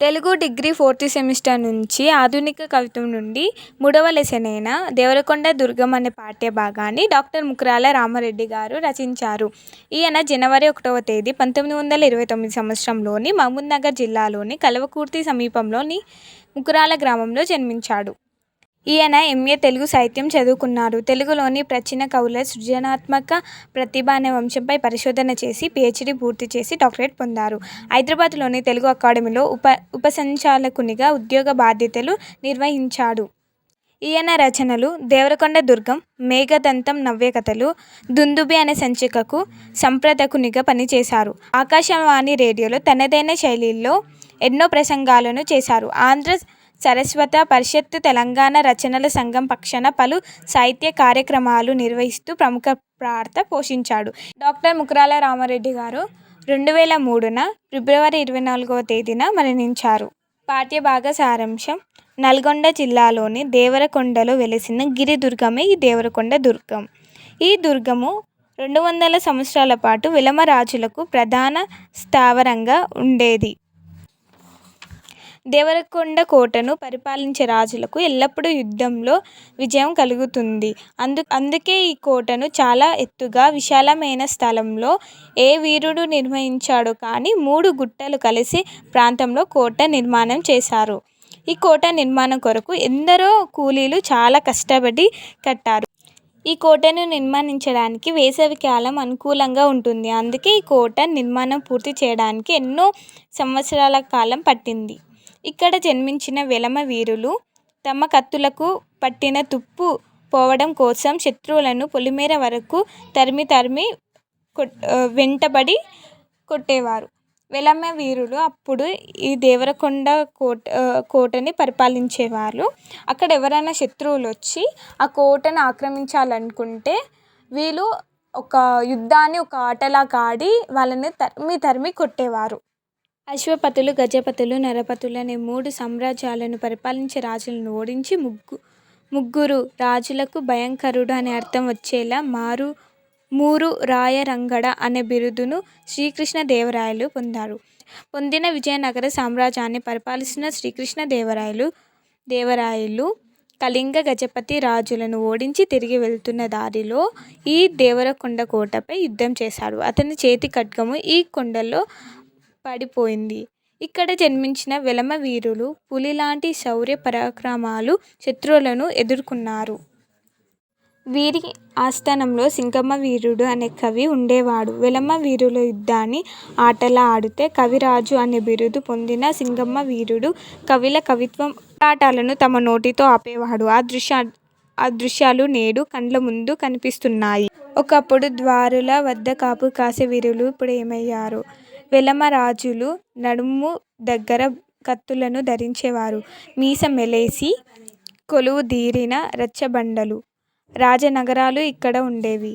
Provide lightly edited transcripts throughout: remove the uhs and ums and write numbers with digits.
Telugu degree 4th semester నుంచి ఆధునిక కవిత్వం నుండి 3వ లెసనైన దేవరకొండ దుర్గం అనే పాఠ్యభాగాన్ని డాక్టర్ ముకురాల రామారెడ్డి గారు రచించారు. ఈయన జనవరి 1వ తేదీ 1929 సంవత్సరంలోని మహబూబ్నగర్ జిల్లాలోని కల్వకుర్తి సమీపంలోని ముకురాల గ్రామంలో జన్మించాడు. ఈయన ఎంఏ తెలుగు సాహిత్యం చదువుకున్నారు. తెలుగులోని ప్రాచీన కవుల సృజనాత్మక ప్రతిభ అనే అంశంపై పరిశోధన చేసి పీహెచ్డీ పూర్తి చేసి డాక్టరేట్ పొందారు. హైదరాబాద్లోని తెలుగు అకాడమీలో ఉపసంచాలకునిగా ఉద్యోగ బాధ్యతలు నిర్వహించాడు. ఈయన రచనలు దేవరకొండ దుర్గం, మేఘదంతం నవ్యకథలు, దుందుభి అనే సంచికకు సంపాదకునిగా పనిచేశారు. ఆకాశవాణి రేడియోలో తనదైన శైలిలో ఎన్నో ప్రసంగాలను చేశారు. ఆంధ్ర సరస్వత పరిషత్, తెలంగాణ రచనల సంఘం పక్షాన పలు సాహిత్య కార్యక్రమాలు నిర్వహిస్తూ ప్రముఖ పాత్ర పోషించాడు. డాక్టర్ ముకురాల రామారెడ్డి గారు 2003న ఫిబ్రవరి 24వ తేదీన మరణించారు. పాఠ్యభాగ సారాంశం: నల్గొండ జిల్లాలోని దేవరకొండలో వెలసిన గిరిదుర్గమే ఈ దేవరకొండ దుర్గం. ఈ దుర్గము 200 సంవత్సరాల పాటు వెలమ రాజులకు ప్రధాన స్థావరంగా ఉండేది. దేవరకొండ కోటను పరిపాలించే రాజులకు ఎల్లప్పుడూ యుద్ధంలో విజయం కలుగుతుంది. అందుకే ఈ కోటను చాలా ఎత్తుగా, విశాలమైన స్థలంలో ఏ వీరుడు నిర్మించాడో కానీ 3 గుట్టలు కలిసే ప్రాంతంలో కోట నిర్మాణం చేశారు. ఈ కోట నిర్మాణం కొరకు ఎందరో కూలీలు చాలా కష్టపడి కట్టారు. ఈ కోటను నిర్మించడానికి వేసవికాలం అనుకూలంగా ఉంటుంది. అందుకే ఈ కోట నిర్మాణం పూర్తి చేయడానికి ఎన్నో సంవత్సరాల కాలం పట్టింది. ఇక్కడ జన్మించిన వెలమ వీరులు తమ కత్తులకు పట్టిన తుప్పు పోవడం కోసం శత్రువులను పొలిమేర వరకు తరిమి వెంటబడి కొట్టేవారు. వెలమ వీరులు అప్పుడు ఈ దేవరకొండ కోటని పరిపాలించేవారు. అక్కడ ఎవరైనా శత్రువులు వచ్చి ఆ కోటను ఆక్రమించాలనుకుంటే వీళ్ళు ఒక యుద్ధాన్ని ఒక ఆటలాగా ఆడి వాళ్ళని తరిమి కొట్టేవారు. అశ్వపతులు, గజపతులు, నరపతులు అనే 3 సామ్రాజ్యాలను పరిపాలించే రాజులను ఓడించి ముగ్గురు రాజులకు భయంకరుడు అనే అర్థం వచ్చేలా మూరు రాయరంగడ అనే బిరుదును శ్రీకృష్ణ దేవరాయలు పొందిన విజయనగర సామ్రాజ్యాన్ని పరిపాలిస్తున్న శ్రీకృష్ణ దేవరాయలు కళింగ, గజపతి రాజులను ఓడించి తిరిగి వెళ్తున్న దారిలో ఈ దేవరకొండ కోటపై యుద్ధం చేశాడు. అతని చేతి ఖడ్గము ఈ కొండలో పడిపోయింది. ఇక్కడ జన్మించిన వెలమ వీరులు పులిలాంటి శౌర్య పరాక్రమాలు శత్రువులను ఎదుర్కొన్నారు. వీరి ఆస్థానంలో సింగమ వీరుడు అనే కవి ఉండేవాడు. వెలమ వీరుల యుద్ధాన్ని ఆటలా ఆడితే కవిరాజు అనే బిరుదు పొందిన సింగమ వీరుడు కవుల కవిత్వ పోరాటాలను తమ నోటితో ఆపేవాడు. ఆ దృశ్యాలు నేడు కండ్ల ముందు కనిపిస్తున్నాయి. ఒకప్పుడు ద్వారుల వద్ద కాపు కాసే వీరులు ఇప్పుడు ఏమయ్యారు? వెలమ రాజులు నడుము దగ్గర కత్తులను ధరించేవారు. మీసం మెలేసి కొలువు దీరిన రచ్చబండలు, రాజనగరాలు ఇక్కడ ఉండేవి.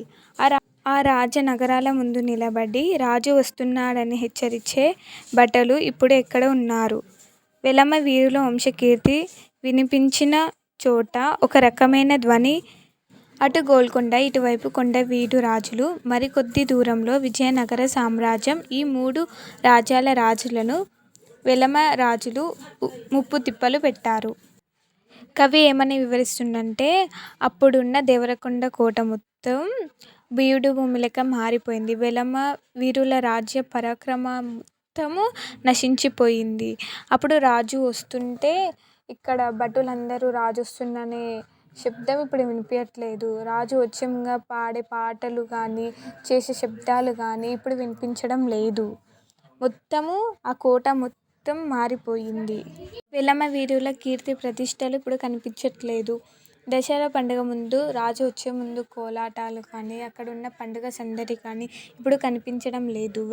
ఆ రాజనగరాల ముందు నిలబడి రాజు వస్తున్నాడని హెచ్చరించే భటులు ఇప్పుడు ఎక్కడ ఉన్నారు? వెలమ వీరుల వంశకీర్తి వినిపించిన చోట ఒక రకమైన ధ్వని. అటు గోల్కొండ, ఇటువైపు కొండవీడు రాజులు, మరికొద్ది దూరంలో విజయనగర సామ్రాజ్యం. ఈ 3 రాజ్యాల రాజులను వెలమ రాజులు ముప్పు తిప్పలు పెట్టారు. కవి ఏమని వివరిస్తుండంటే, అప్పుడున్న దేవరకొండ కోట మొత్తం బీడు భూమి లెక్క మారిపోయింది. వెలమ వీరుల రాజ్య పరాక్రమం మొత్తము నశించిపోయింది. అప్పుడు రాజు వస్తుంటే ఇక్కడ భటులందరూ రాజు వస్తుందనే శబ్దం ఇప్పుడు వినిపించట్లేదు. రాజు వచ్చే ముందు పాడే పాటలు కానీ, చేసే శబ్దాలు కానీ ఇప్పుడు వినిపించడం లేదు. మొత్తము ఆ కోట మొత్తం మారిపోయింది. వెలమ వీరుల కీర్తి ప్రతిష్టలు ఇప్పుడు కనిపించట్లేదు. దసరా పండుగ ముందు రాజు వచ్చే ముందు కోలాటాలు కానీ, అక్కడున్న పండుగ సందడి కానీ ఇప్పుడు కనిపించడం లేదు.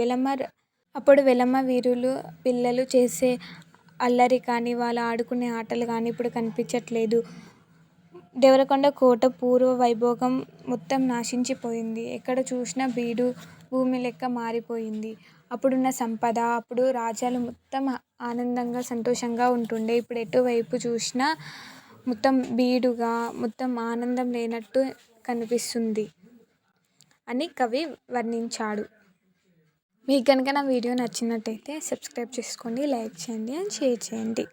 అప్పుడు వెలమ వీరులు పిల్లలు చేసే అల్లరి కానీ, వాళ్ళు ఆడుకునే ఆటలు కానీ ఇప్పుడు కనిపించట్లేదు. దేవరకొండ కోట పూర్వ వైభోగం మొత్తం నశించిపోయింది. ఎక్కడ చూసినా బీడు భూమి లెక్క మారిపోయింది. అప్పుడున్న సంపద, అప్పుడు రాజ్యాలు మొత్తం ఆనందంగా సంతోషంగా ఉంటుండే. ఇప్పుడు ఎటువైపు చూసినా మొత్తం బీడుగా, మొత్తం ఆనందం లేనట్టు కనిపిస్తుంది అని కవి వర్ణించాడు. మీకు కనుక నా వీడియో నచ్చినట్టయితే సబ్స్క్రైబ్ చేసుకోండి, లైక్ చేయండి అండ్ షేర్ చేయండి.